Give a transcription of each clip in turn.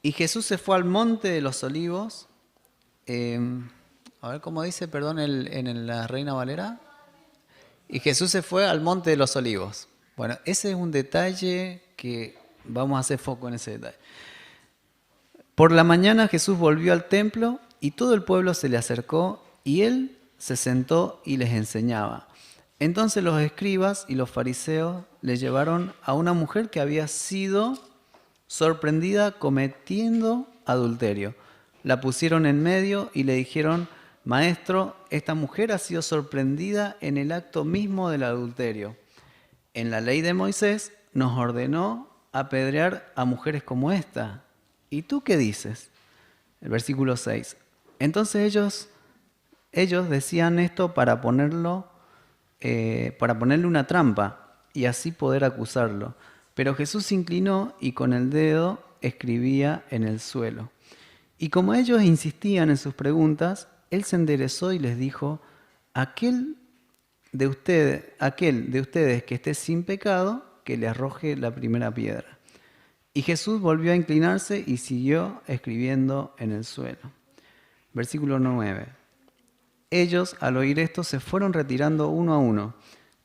Y Jesús se fue al monte de los olivos. eh, a ver cómo dice, perdón, en la Reina Valera. Y Jesús se fue al monte de los olivos. Bueno, ese es un detalle que vamos a hacer foco en ese detalle. Por la mañana Jesús volvió al templo y todo el pueblo se le acercó y él se sentó y les enseñaba. Entonces los escribas y los fariseos le llevaron a una mujer que había sido sorprendida cometiendo adulterio. La pusieron en medio y le dijeron: Maestro, esta mujer ha sido sorprendida en el acto mismo del adulterio. En la ley de Moisés nos ordenó apedrear a mujeres como esta. ¿Y tú qué dices? El versículo 6. Entonces ellos decían esto para ponerle una trampa y así poder acusarlo. Pero Jesús se inclinó y con el dedo escribía en el suelo. Y como ellos insistían en sus preguntas, él se enderezó y les dijo: aquel de ustedes que esté sin pecado, que le arroje la primera piedra. Y Jesús volvió a inclinarse y siguió escribiendo en el suelo. Versículo 9. Ellos, al oír esto, se fueron retirando uno a uno,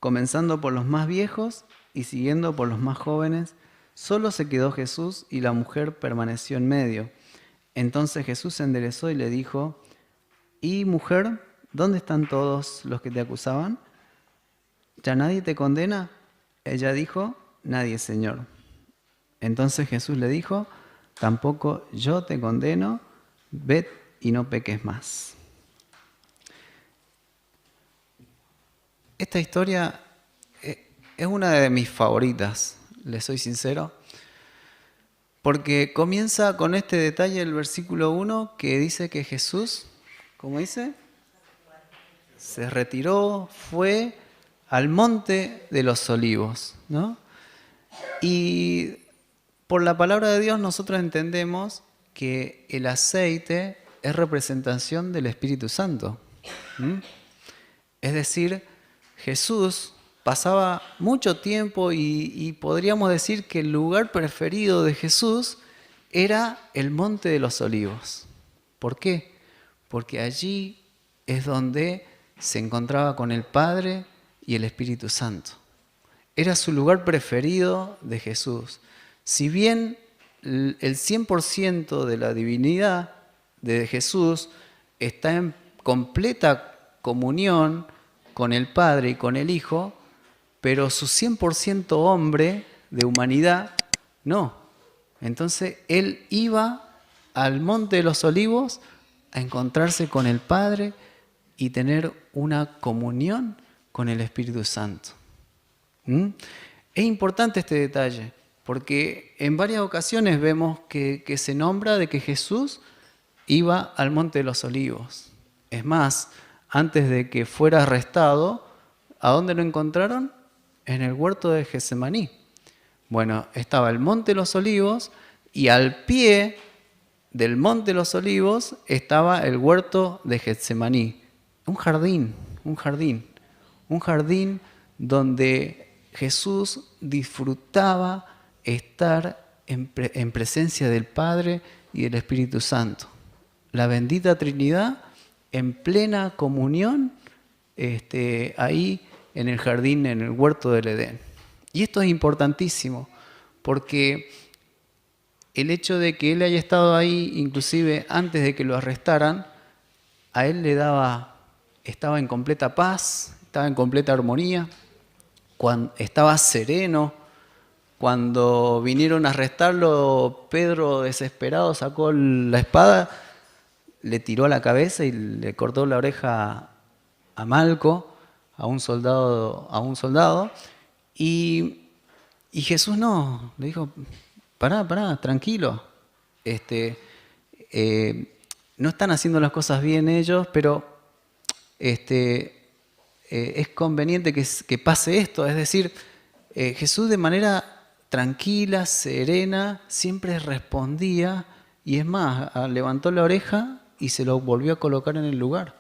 comenzando por los más viejos y siguiendo por los más jóvenes. Solo se quedó Jesús y la mujer permaneció en medio. Entonces Jesús se enderezó y le dijo: ¿Y mujer, dónde están todos los que te acusaban? ¿Ya nadie te condena? Ella dijo: nadie, Señor. Entonces Jesús le dijo: tampoco yo te condeno, ved y no peques más. Esta historia es una de mis favoritas, les soy sincero, porque comienza con este detalle del versículo 1 que dice que Jesús, ¿cómo dice? Se retiró, fue al monte de los olivos, ¿no? Y por la palabra de Dios nosotros entendemos que el aceite es representación del Espíritu Santo. Es decir, Jesús pasaba mucho tiempo y podríamos decir que el lugar preferido de Jesús era el Monte de los Olivos. ¿Por qué? Porque allí es donde se encontraba con el Padre y el Espíritu Santo. Era su lugar preferido de Jesús. Si bien el 100% de la divinidad de Jesús está en completa comunión con el Padre y con el Hijo, pero su 100% hombre de humanidad, no. Entonces él iba al Monte de los Olivos a encontrarse con el Padre y tener una comunión con el Espíritu Santo. Es importante este detalle, porque en varias ocasiones vemos que se nombra de que Jesús iba al Monte de los Olivos. Es más, antes de que fuera arrestado, ¿a dónde lo encontraron? En el huerto de Getsemaní. Bueno, estaba el Monte de los Olivos y al pie del Monte de los Olivos estaba el huerto de Getsemaní. Un jardín donde Jesús disfrutaba estar en presencia del Padre y del Espíritu Santo. La bendita Trinidad en plena comunión ahí en el jardín, en el huerto del Edén. Y esto es importantísimo porque el hecho de que él haya estado ahí, inclusive antes de que lo arrestaran, a él estaba en completa paz, estaba en completa armonía, estaba sereno. Cuando vinieron a arrestarlo, Pedro, desesperado, sacó la espada, le tiró a la cabeza y le cortó la oreja a Malco, a un soldado, y Jesús no, le dijo: pará, tranquilo, no están haciendo las cosas bien ellos, pero es conveniente que pase esto. Es decir, Jesús de manera tranquila, serena, siempre respondía, y es más, levantó la oreja y se lo volvió a colocar en el lugar,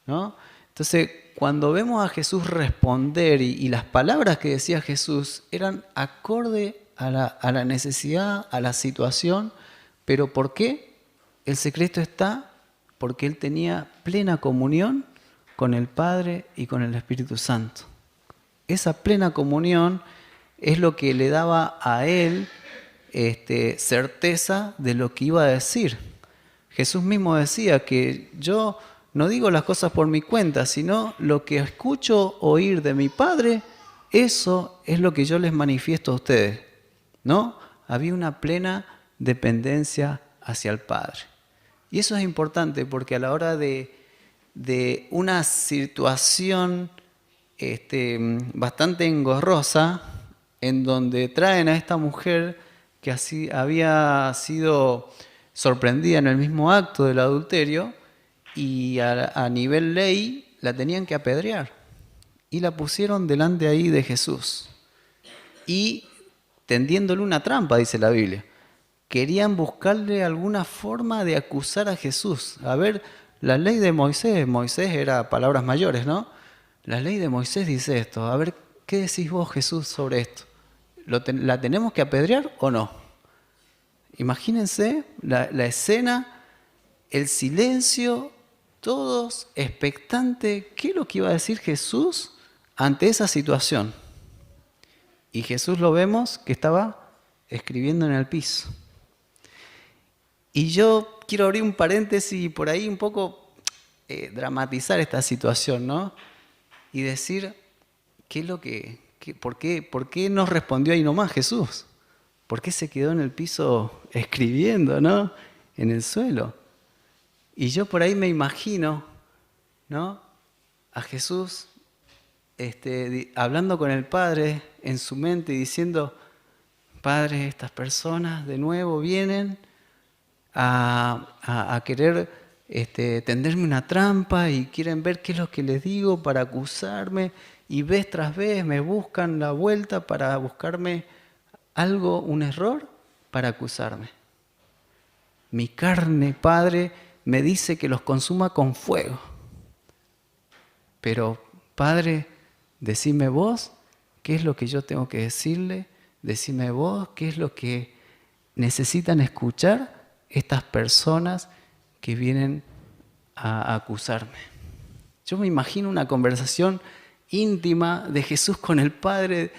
¿no? Entonces, cuando vemos a Jesús responder y las palabras que decía Jesús eran acorde a la necesidad, a la situación, Pero ¿por qué? El secreto está porque él tenía plena comunión con el Padre y con el Espíritu Santo. Esa plena comunión es lo que le daba a él certeza de lo que iba a decir. Jesús mismo decía que yo no digo las cosas por mi cuenta, sino lo que escucho oír de mi Padre, eso es lo que yo les manifiesto a ustedes, ¿no? Había una plena dependencia hacia el Padre. Y eso es importante porque a la hora de una situación bastante engorrosa, en donde traen a esta mujer que así había sido sorprendida en el mismo acto del adulterio y a nivel ley la tenían que apedrear. Y la pusieron delante ahí de Jesús. Y tendiéndole una trampa, dice la Biblia. Querían buscarle alguna forma de acusar a Jesús. A ver, la ley de Moisés era palabras mayores, ¿no? La ley de Moisés dice esto. A ver, ¿qué decís vos, Jesús, sobre esto? ¿La tenemos que apedrear o no? Imagínense la escena, el silencio, todos expectantes. ¿Qué es lo que iba a decir Jesús ante esa situación? Y Jesús lo vemos que estaba escribiendo en el piso. Y yo quiero abrir un paréntesis y por ahí un poco dramatizar esta situación, ¿no? Y decir, por qué no respondió ahí nomás Jesús? ¿Por qué se quedó en el piso escribiendo, ¿no? En el suelo. Y yo por ahí me imagino, ¿no? A Jesús hablando con el Padre en su mente y diciendo, Padre, estas personas de nuevo vienen a querer tenderme una trampa y quieren ver qué es lo que les digo para acusarme y vez tras vez me buscan la vuelta para buscarme algo, un error, para acusarme. Mi carne, Padre, me dice que los consuma con fuego. Pero, Padre, decime vos qué es lo que yo tengo que decirle, decime vos qué es lo que necesitan escuchar estas personas que vienen a acusarme. Yo me imagino una conversación íntima de Jesús con el Padre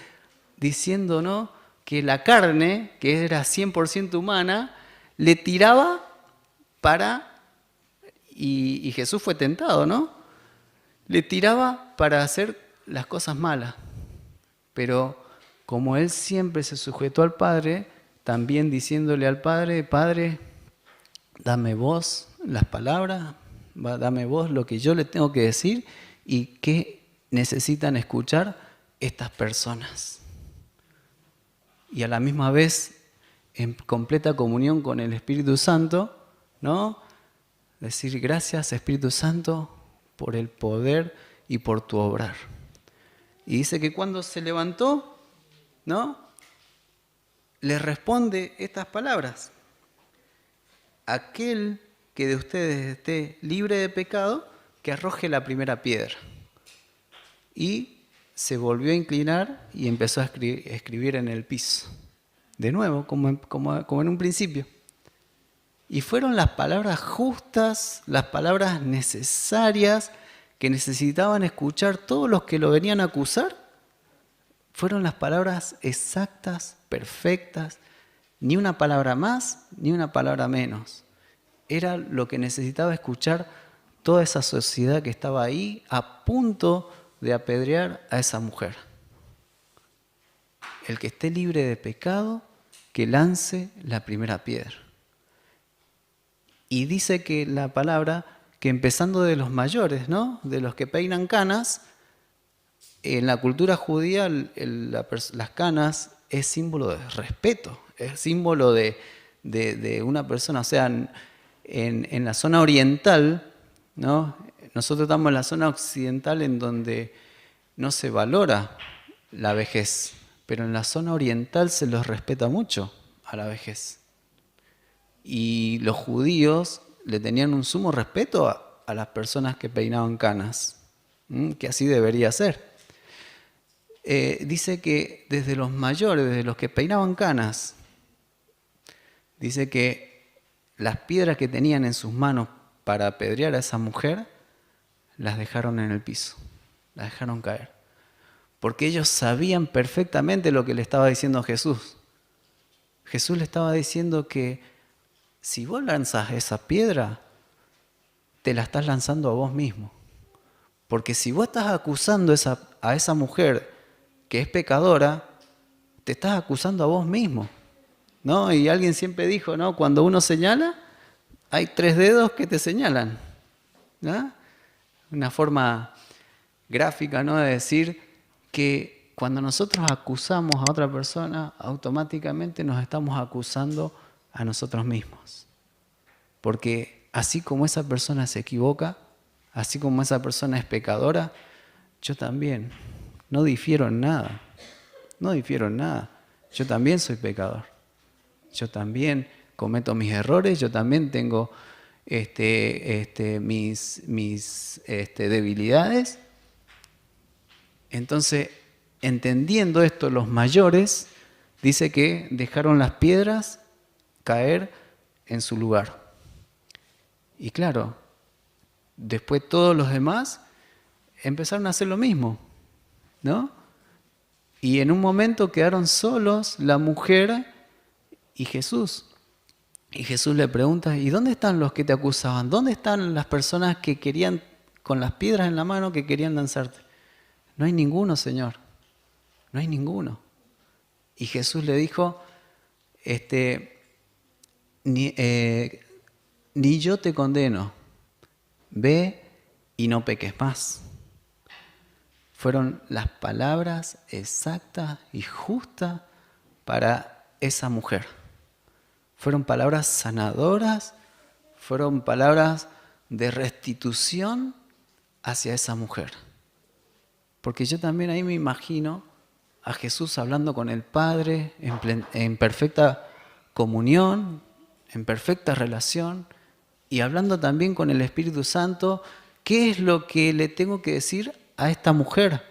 diciendo, ¿no?, que la carne, que era 100% humana, le tiraba y Jesús fue tentado, ¿no? Le tiraba para hacer las cosas malas. Pero como él siempre se sujetó al Padre, también diciéndole al Padre, Padre, dame vos las palabras, dame vos lo que yo le tengo que decir y qué necesitan escuchar estas personas. Y a la misma vez, en completa comunión con el Espíritu Santo, ¿no? Decir gracias, Espíritu Santo, por el poder y por tu obrar. Y dice que cuando se levantó, ¿no?, le responde estas palabras. Aquel que de ustedes esté libre de pecado, que arroje la primera piedra. Y se volvió a inclinar y empezó a escribir en el piso. De nuevo, como en un principio. Y fueron las palabras justas, las palabras necesarias que necesitaban escuchar todos los que lo venían a acusar. Fueron las palabras exactas, perfectas, ni una palabra más, ni una palabra menos. Era lo que necesitaba escuchar toda esa sociedad que estaba ahí a punto de apedrear a esa mujer. El que esté libre de pecado, que lance la primera piedra. Y dice que la palabra, que empezando de los mayores, ¿no?, de los que peinan canas, en la cultura judía las canas es símbolo de respeto, es símbolo de una persona. O sea, en la zona oriental, ¿no?, nosotros estamos en la zona occidental en donde no se valora la vejez, pero en la zona oriental se los respeta mucho a la vejez. Y los judíos le tenían un sumo respeto a las personas que peinaban canas, que así debería ser. Dice que desde los mayores, desde los que peinaban canas, dice que las piedras que tenían en sus manos para apedrear a esa mujer, las dejaron en el piso, las dejaron caer. Porque ellos sabían perfectamente lo que le estaba diciendo Jesús. Jesús le estaba diciendo que si vos lanzás esa piedra, te la estás lanzando a vos mismo. Porque si vos estás acusando a esa mujer que es pecadora, te estás acusando a vos mismo, ¿no? Y alguien siempre dijo, ¿no? Cuando uno señala, hay 3 dedos que te señalan, ¿no? Una forma gráfica, ¿no? De decir que cuando nosotros acusamos a otra persona, automáticamente nos estamos acusando a nosotros mismos. Porque así como esa persona se equivoca, así como esa persona es pecadora, yo también. No difiero en nada. No difiero en nada. Yo también soy pecador. Yo también cometo mis errores, yo también tengo mis debilidades. Entonces, entendiendo esto, los mayores, dice que dejaron las piedras caer en su lugar. Y claro, después todos los demás empezaron a hacer lo mismo, ¿no? Y en un momento quedaron solos la mujer y Jesús. Y Jesús le pregunta, ¿y dónde están los que te acusaban? ¿Dónde están las personas que querían, con las piedras en la mano, que querían lanzarte? No hay ninguno, Señor. No hay ninguno. Y Jesús le dijo, ni yo te condeno. Ve y no peques más. Fueron las palabras exactas y justas para esa mujer. Fueron palabras sanadoras, fueron palabras de restitución hacia esa mujer. Porque yo también ahí me imagino a Jesús hablando con el Padre en perfecta comunión, en perfecta relación, y hablando también con el Espíritu Santo, ¿qué es lo que le tengo que decir a esta mujer?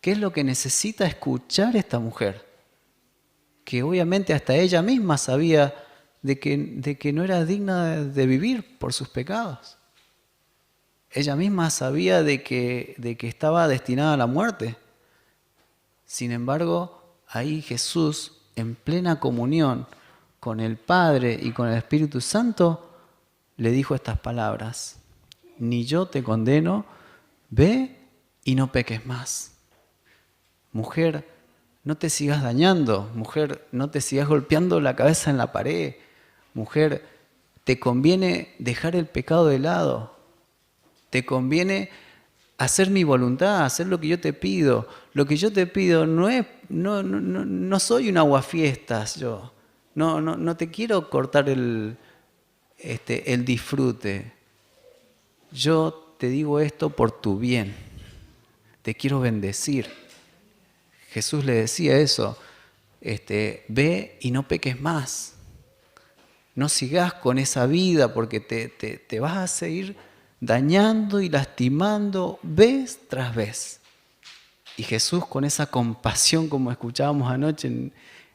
¿Qué es lo que necesita escuchar esta mujer? Que obviamente hasta ella misma sabía de que no era digna de vivir por sus pecados. Ella misma sabía de que estaba destinada a la muerte. Sin embargo, ahí Jesús, en plena comunión con el Padre y con el Espíritu Santo, le dijo estas palabras: ni yo te condeno, ve y no peques más. Mujer, no te sigas dañando. Mujer, no te sigas golpeando la cabeza en la pared. Mujer, te conviene dejar el pecado de lado. Te conviene hacer mi voluntad, hacer lo que yo te pido. Lo que yo te pido no soy un aguafiestas yo. No te quiero cortar el disfrute. Yo te digo esto por tu bien. Te quiero bendecir. Jesús le decía eso. Ve y no peques más. No sigas con esa vida porque te vas a seguir dañando y lastimando vez tras vez. Y Jesús, con esa compasión, como escuchábamos anoche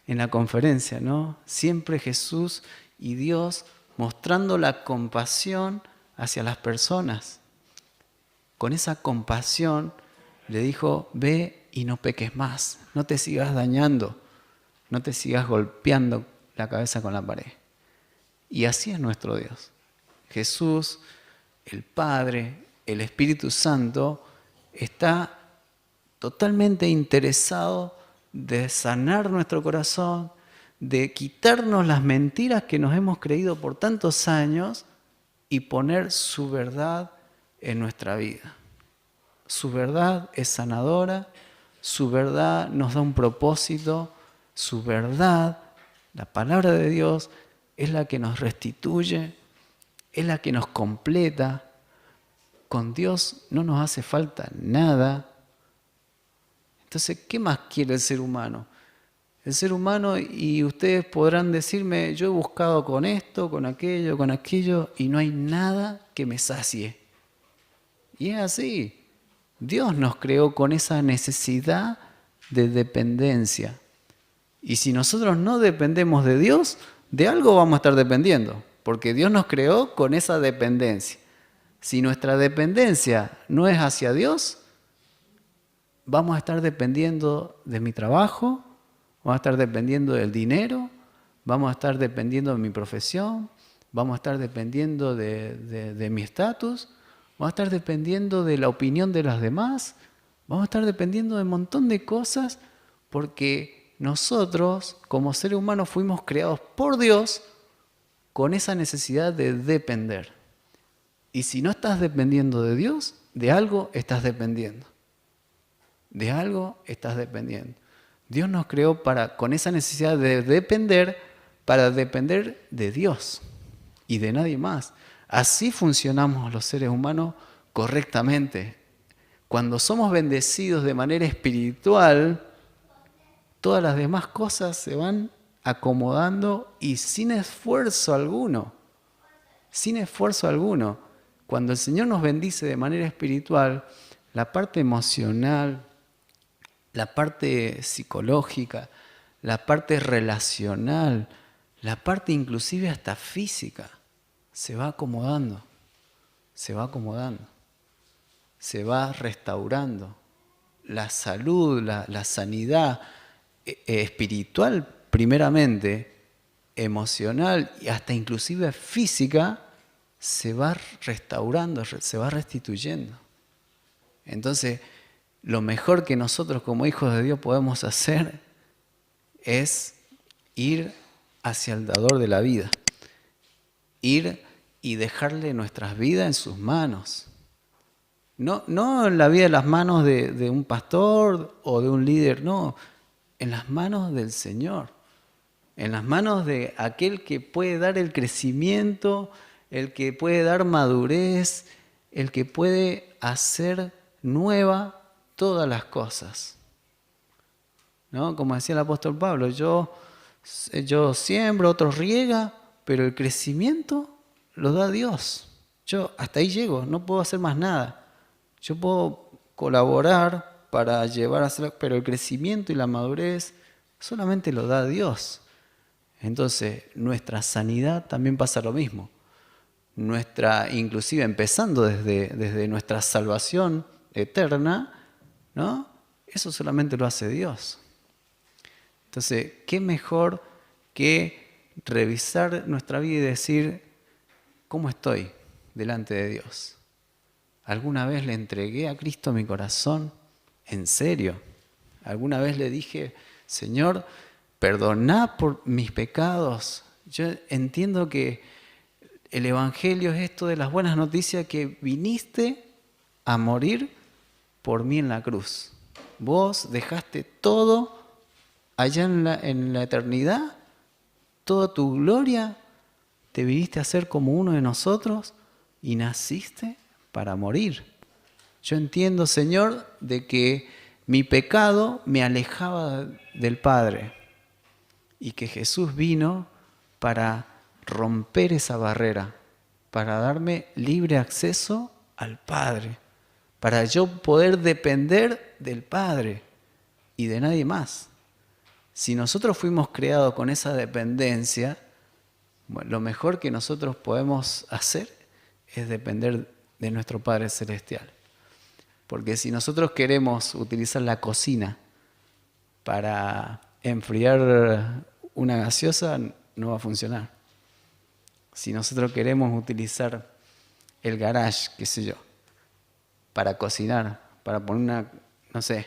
en la conferencia, ¿no? Siempre Jesús y Dios mostrando la compasión hacia las personas. Con esa compasión le dijo: ve y no peques más, no te sigas dañando, no te sigas golpeando la cabeza con la pared. Y así es nuestro Dios. Jesús, el Padre, el Espíritu Santo, está totalmente interesado de sanar nuestro corazón, de quitarnos las mentiras que nos hemos creído por tantos años y poner su verdad en nuestra vida. Su verdad es sanadora, su verdad nos da un propósito, su verdad, la palabra de Dios, es la que nos restituye, es la que nos completa. Con Dios no nos hace falta nada. Entonces, ¿qué más quiere el ser humano? El ser humano, y ustedes podrán decirme, yo he buscado con esto, con aquello, y no hay nada que me sacie. Y es así. Dios nos creó con esa necesidad de dependencia. Y si nosotros no dependemos de Dios, de algo vamos a estar dependiendo. porque Dios nos creó con esa dependencia. Si nuestra dependencia no es hacia Dios, vamos a estar dependiendo de mi trabajo, vamos a estar dependiendo del dinero, vamos a estar dependiendo de mi profesión, vamos a estar dependiendo de mi estatus, vamos a estar dependiendo de la opinión de los demás, vamos a estar dependiendo de un montón de cosas porque nosotros como seres humanos fuimos creados por Dios con esa necesidad de depender. Y si no estás dependiendo de Dios, de algo estás dependiendo. De algo estás dependiendo. Dios nos creó con esa necesidad de depender, para depender de Dios y de nadie más. Así funcionamos los seres humanos correctamente. Cuando somos bendecidos de manera espiritual, todas las demás cosas se van acomodando y sin esfuerzo alguno. Sin esfuerzo alguno. Cuando el Señor nos bendice de manera espiritual, la parte emocional, la parte psicológica, la parte relacional, la parte inclusive hasta física, se va acomodando, se va acomodando, se va restaurando. La salud, la sanidad espiritual primeramente, emocional y hasta inclusive física, se va restaurando, se va restituyendo. Entonces, lo mejor que nosotros como hijos de Dios podemos hacer es ir hacia el dador de la vida. Ir y dejarle nuestras vidas en sus manos. No en la vida en las manos de un pastor o de un líder, no. En las manos del Señor. En las manos de aquel que puede dar el crecimiento, el que puede dar madurez, el que puede hacer nueva todas las cosas. ¿No? Como decía el apóstol Pablo, yo siembro, otros riega, pero el crecimiento lo da Dios. Yo hasta ahí llego, no puedo hacer más nada. Yo puedo colaborar para llevar a hacer, pero el crecimiento y la madurez solamente lo da Dios. Entonces, nuestra sanidad también pasa lo mismo. Inclusive empezando desde nuestra salvación eterna, ¿no? Eso solamente lo hace Dios. Entonces, ¿qué mejor que revisar nuestra vida y decir, ¿cómo estoy delante de Dios? ¿Alguna vez le entregué a Cristo mi corazón? ¿En serio? ¿Alguna vez le dije, Señor, perdoná por mis pecados? Yo entiendo que el Evangelio es esto de las buenas noticias, que viniste a morir por mí en la cruz. Vos dejaste todo allá en la eternidad, toda tu gloria, te viniste a ser como uno de nosotros y naciste para morir. Yo entiendo, Señor, de que mi pecado me alejaba del Padre y que Jesús vino para romper esa barrera, para darme libre acceso al Padre, para yo poder depender del Padre y de nadie más. Si nosotros fuimos creados con esa dependencia, bueno, lo mejor que nosotros podemos hacer es depender de nuestro Padre Celestial. Porque si nosotros queremos utilizar la cocina para enfriar una gaseosa, no va a funcionar. Si nosotros queremos utilizar el garage, qué sé yo, para cocinar, para poner una, no sé,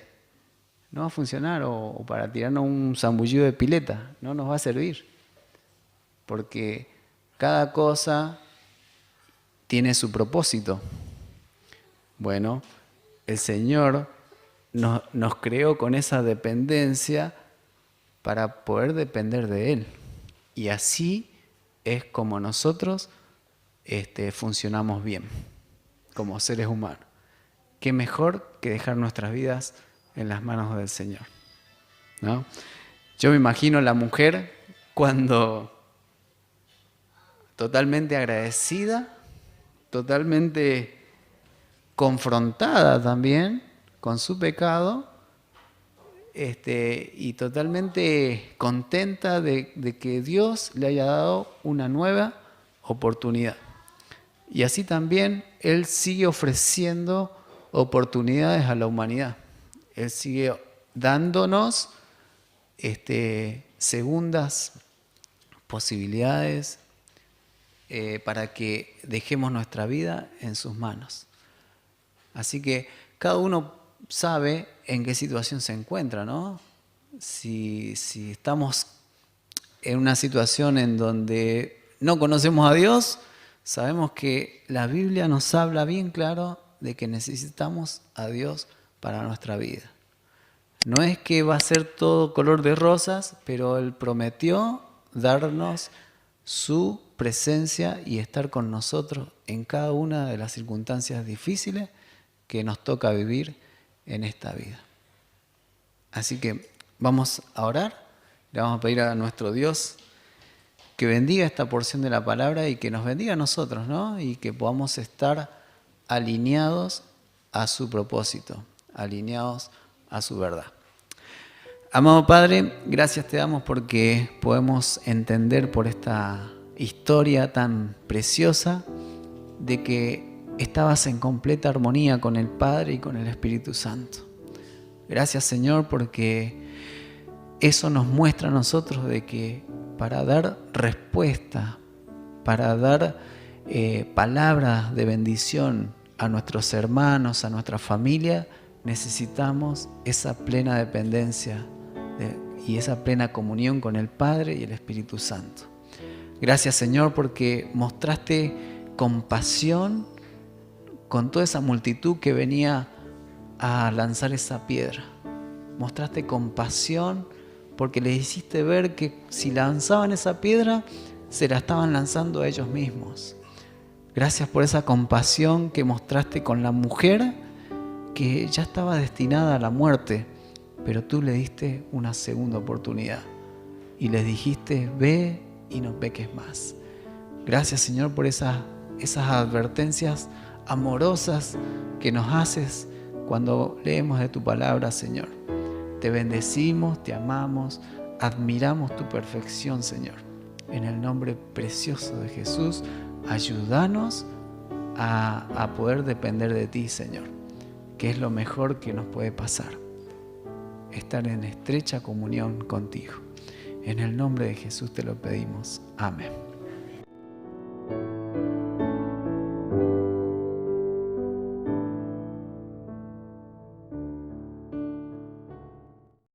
no va a funcionar, o para tirarnos un zambullido de pileta, no nos va a servir. Porque cada cosa tiene su propósito. Bueno, el Señor nos creó con esa dependencia para poder depender de Él. Y así es como nosotros funcionamos bien, como seres humanos. ¿Qué mejor que dejar nuestras vidas en las manos del Señor? ¿No? Yo me imagino la mujer cuando totalmente agradecida, totalmente confrontada también con su pecado, y totalmente contenta de que Dios le haya dado una nueva oportunidad. Y así también Él sigue ofreciendo oportunidades a la humanidad. Él sigue dándonos segundas posibilidades para que dejemos nuestra vida en sus manos. Así que cada uno sabe en qué situación se encuentra, ¿no? Si estamos en una situación en donde no conocemos a Dios, sabemos que la Biblia nos habla bien claro de que necesitamos a Dios para nuestra vida. No es que va a ser todo color de rosas, pero Él prometió darnos su presencia y estar con nosotros en cada una de las circunstancias difíciles que nos toca vivir en esta vida. Así que vamos a orar, le vamos a pedir a nuestro Dios que bendiga esta porción de la palabra y que nos bendiga a nosotros, ¿no? Y que podamos estar alineados a su propósito, alineados a su verdad. Amado Padre, gracias te damos porque podemos entender por esta historia tan preciosa de que estabas en completa armonía con el Padre y con el Espíritu Santo. Gracias, Señor, porque eso nos muestra a nosotros de que para dar respuesta, para dar palabras de bendición a nuestros hermanos, a nuestra familia, necesitamos esa plena dependencia y esa plena comunión con el Padre y el Espíritu Santo. Gracias, Señor, porque mostraste compasión con toda esa multitud que venía a lanzar esa piedra. Mostraste compasión porque les hiciste ver que si lanzaban esa piedra, se la estaban lanzando a ellos mismos. Gracias por esa compasión que mostraste con la mujer que ya estaba destinada a la muerte, pero tú le diste una segunda oportunidad y les dijiste, ve y no peques más. Gracias, Señor, por esas advertencias amorosas que nos haces cuando leemos de tu palabra, Señor. Te bendecimos, te amamos, admiramos tu perfección, Señor. En el nombre precioso de Jesús, ayúdanos a poder depender de ti, Señor, que es lo mejor que nos puede pasar. Estar en estrecha comunión contigo. En el nombre de Jesús te lo pedimos. Amén.